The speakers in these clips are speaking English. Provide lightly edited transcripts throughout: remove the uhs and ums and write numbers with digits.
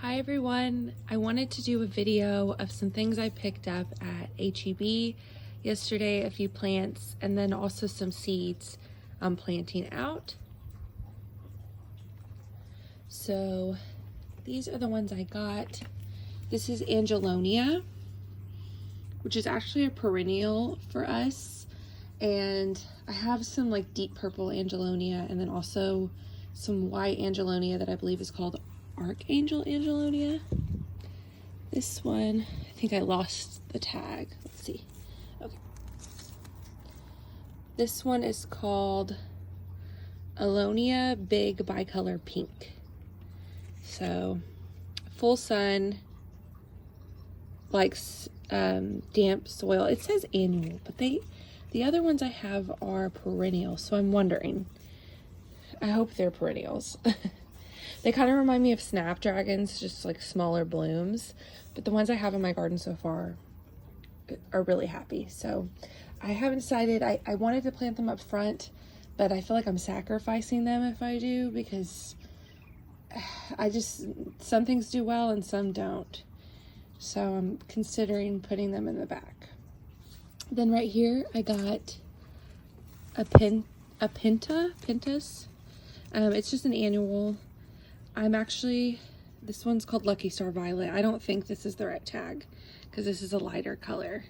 Hi everyone, I wanted to do a video of some things I picked up at HEB yesterday, a few plants, and then also some seeds I'm planting out. So these are the ones I got. This is Angelonia, which is actually a perennial for us, and I have some like deep purple Angelonia and then also some white Angelonia that I believe is called Archangel Angelonia. This one, I think I lost the tag. Let's see. Okay. This one is called Alonia Big Bicolor Pink. So, full sun, likes damp soil. It says annual, but the other ones I have are perennial, so I'm wondering. I hope they're perennials. They kind of remind me of snapdragons, just like smaller blooms. But the ones I have in my garden so far are really happy. So I haven't decided. I wanted to plant them up front, but I feel like I'm sacrificing them if I do, because some things do well and some don't. So I'm considering putting them in the back. Then right here, I got a Pintus. It's just an annual. This one's called Lucky Star Violet. I don't think this is the right tag because this is a lighter color.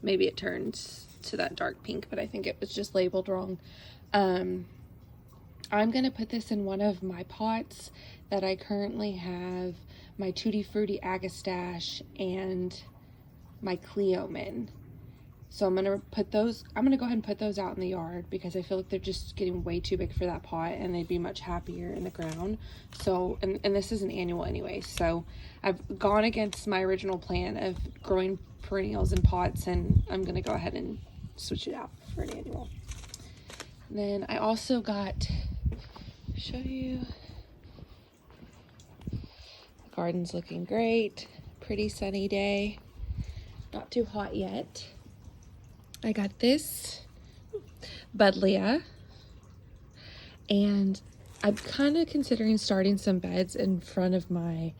Maybe it turns to that dark pink, but I think it was just labeled wrong. I'm going to put this in one of my pots that I currently have my Tutti Frutti Agastache and my Cleomen. So I'm going to go ahead and put those out in the yard because I feel like they're just getting way too big for that pot and they'd be much happier in the ground. So, and this is an annual anyway. So I've gone against my original plan of growing perennials in pots, and I'm going to go ahead and switch it out for an annual. And then I also got, show you, the garden's looking great. Pretty sunny day. Not too hot yet. I got this Buddleia, and I'm kind of considering starting some beds in front of my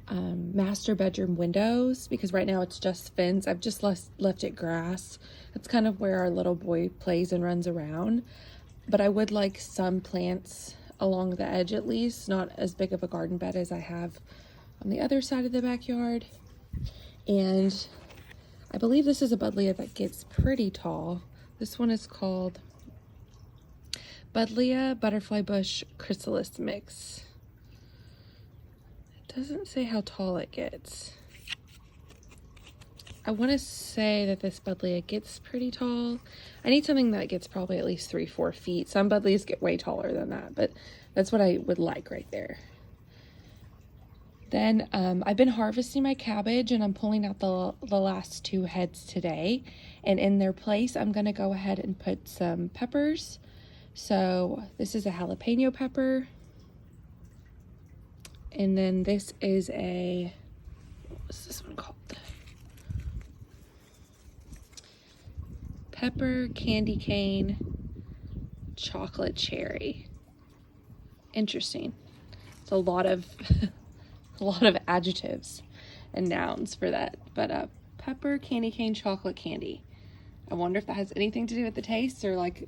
master bedroom windows because right now it's just fence. I've just left it grass. That's kind of where our little boy plays and runs around. But I would like some plants along the edge at least, not as big of a garden bed as I have on the other side of the backyard. And I believe this is a Buddleia that gets pretty tall. This one is called Buddleia Butterfly Bush Chrysalis Mix. It doesn't say how tall it gets. I want to say that this Buddleia gets pretty tall. I need something that gets probably at least 3-4 feet. Some Buddleias get way taller than that, but that's what I would like right there. Then I've been harvesting my cabbage and I'm pulling out the last 2 heads today. And in their place, I'm going to go ahead and put some peppers. So this is a jalapeno pepper. And then this is what's this one called? Pepper candy cane chocolate cherry. Interesting. It's a lot of adjectives and nouns for that, but pepper candy cane chocolate candy. I wonder if that has anything to do with the taste, or like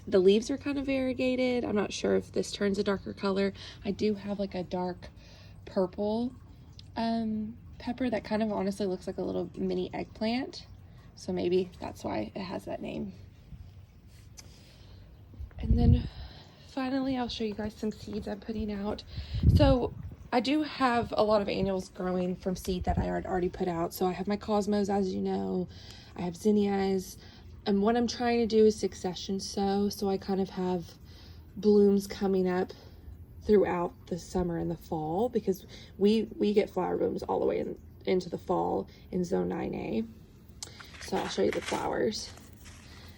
the leaves are kind of variegated. I'm not sure if this turns a darker color. I do have like a dark purple pepper that kind of honestly looks like a little mini eggplant, so maybe that's why it has that name. And then finally I'll show you guys some seeds I'm putting out. So I do have a lot of annuals growing from seed that I had already put out. So I have my Cosmos, as you know. I have zinnias. And what I'm trying to do is succession sow. So I kind of have blooms coming up throughout the summer and the fall, because we get flower blooms all the way into the fall in zone 9A. So I'll show you the flowers.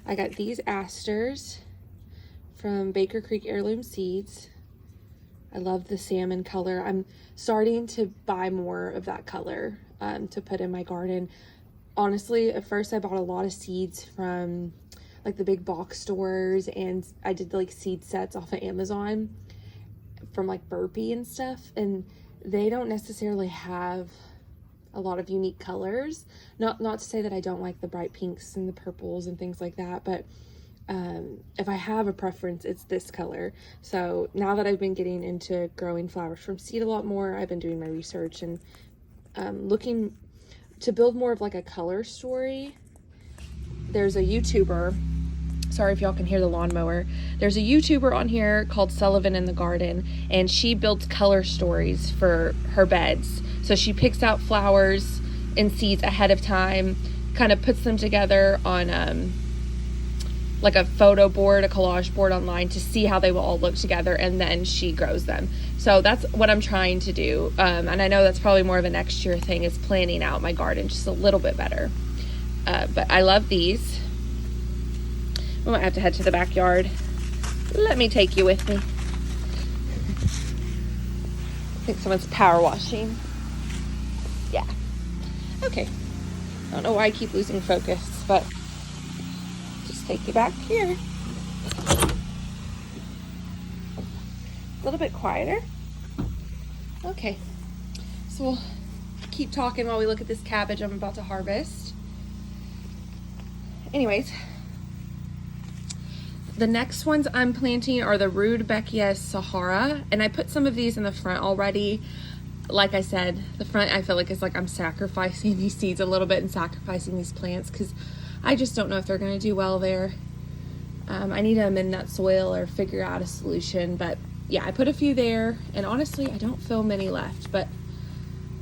I got these asters from Baker Creek Heirloom Seeds. I love the salmon color. I'm starting to buy more of that color to put in my garden. Honestly, at first I bought a lot of seeds from like the big box stores, and I did like seed sets off of Amazon from like Burpee and stuff, and they don't necessarily have a lot of unique colors. Not to say that I don't like the bright pinks and the purples and things like that, but if I have a preference, it's this color. So now that I've been getting into growing flowers from seed a lot more, I've been doing my research and looking to build more of like a color story. There's a YouTuber, sorry if y'all can hear the lawnmower. There's a YouTuber on here called Sullivan in the Garden, and she builds color stories for her beds. So she picks out flowers and seeds ahead of time, kind of puts them together on like a photo board, a collage board online to see how they will all look together, and then she grows them. So that's what I'm trying to do. And I know that's probably more of a next year thing, is planning out my garden just a little bit better. But I love these. We might have to head to the backyard. Let me take you with me. I think someone's power washing. Yeah. Okay. I don't know why I keep losing focus, but just take you back here. A little bit quieter. Okay. So we'll keep talking while we look at this cabbage I'm about to harvest. Anyways, the next ones I'm planting are the Rudbeckia Sahara, and I put some of these in the front already. Like I said, the front I feel like is like I'm sacrificing these seeds a little bit and sacrificing these plants because I just don't know if they're going to do well there. I need to amend that soil or figure out a solution, but yeah, I put a few there, and honestly I don't feel many left, but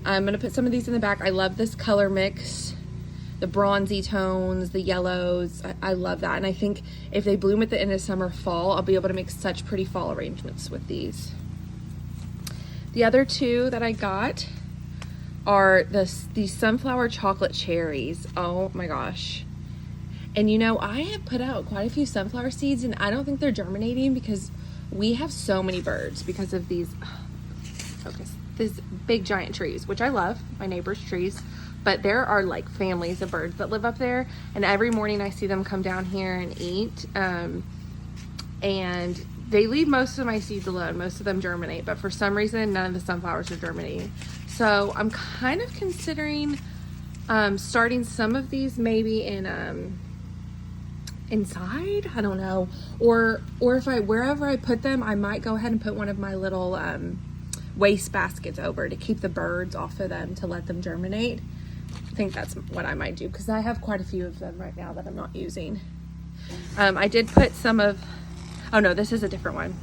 I'm going to put some of these in the back. I love this color mix. The bronzy tones, the yellows, I love that. And I think if they bloom at the end of summer, fall, I'll be able to make such pretty fall arrangements with these. The other two that I got are these sunflower chocolate cherries. Oh my gosh. And you know, I have put out quite a few sunflower seeds, and I don't think they're germinating because we have so many birds because of these big giant trees, which I love, my neighbor's trees. But there are like families of birds that live up there, and every morning I see them come down here and eat. And they leave most of my seeds alone. Most of them germinate, but for some reason none of the sunflowers are germinating. So I'm kind of considering starting some of these maybe in inside, I don't know, or if wherever I put them, I might go ahead and put one of my little waste baskets over to keep the birds off of them, to let them germinate. I think that's what I might do because I have quite a few of them right now that I'm not using. I did put some of, oh no, this is a different one.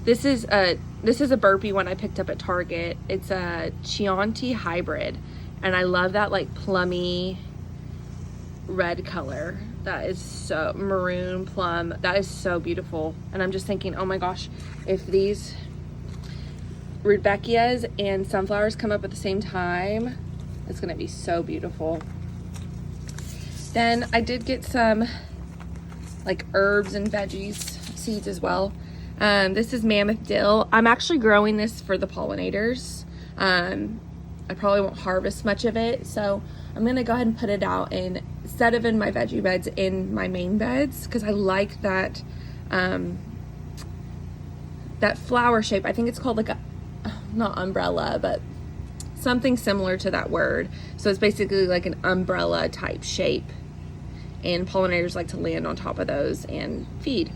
This is a burpee one I picked up at Target. It's a Chianti hybrid, and I love that like plummy red color. That is so maroon plum. That is so beautiful. And I'm just thinking, oh my gosh, if these Rudbeckias and sunflowers come up at the same time, it's gonna be so beautiful. Then I did get some like herbs and veggies seeds as well. This is mammoth dill. I'm actually growing this for the pollinators. I probably won't harvest much of it, so I'm gonna go ahead and put it out instead of in my veggie beds, in my main beds, because I like that that flower shape. I think it's called like a, not umbrella, but something similar to that word. So it's basically like an umbrella type shape, and pollinators like to land on top of those and feed.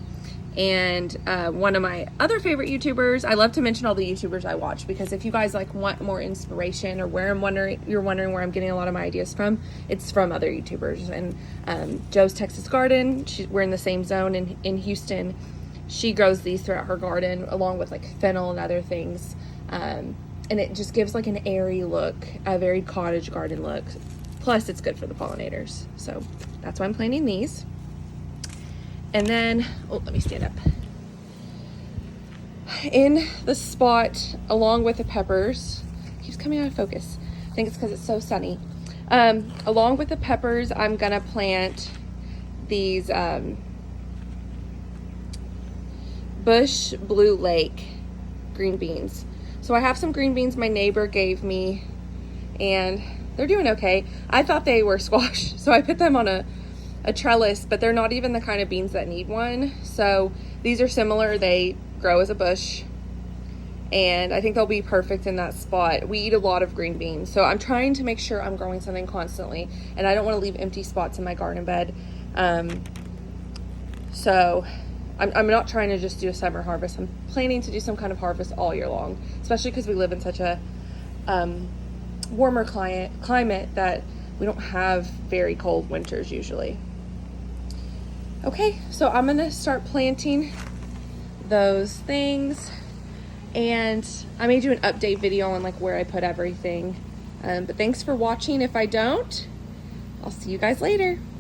And one of my other favorite YouTubers, I love to mention all the YouTubers I watch, because if you guys like want more inspiration, or you're wondering where I'm getting a lot of my ideas from, it's from other YouTubers. And Joe's Texas Garden, we're in the same zone in Houston. She grows these throughout her garden along with like fennel and other things. And it just gives like an airy look, a very cottage garden look. Plus it's good for the pollinators. So that's why I'm planting these. And then, oh, let me stand up. In the spot along with the peppers, it keeps coming out of focus. I think it's because it's so sunny. Along with the peppers, I'm gonna plant these Bush Blue Lake green beans. So I have some green beans my neighbor gave me, and they're doing okay. I thought they were squash, so I put them on a trellis, but they're not even the kind of beans that need one. So these are similar. They grow as a bush, and I think they'll be perfect in that spot. We eat a lot of green beans, so I'm trying to make sure I'm growing something constantly, and I don't want to leave empty spots in my garden bed. So I'm not trying to just do a summer harvest. I'm planning to do some kind of harvest all year long, especially because we live in such a warmer climate that we don't have very cold winters usually. Okay, so I'm gonna start planting those things, and I may do an update video on like where I put everything. But thanks for watching. If I don't, I'll see you guys later.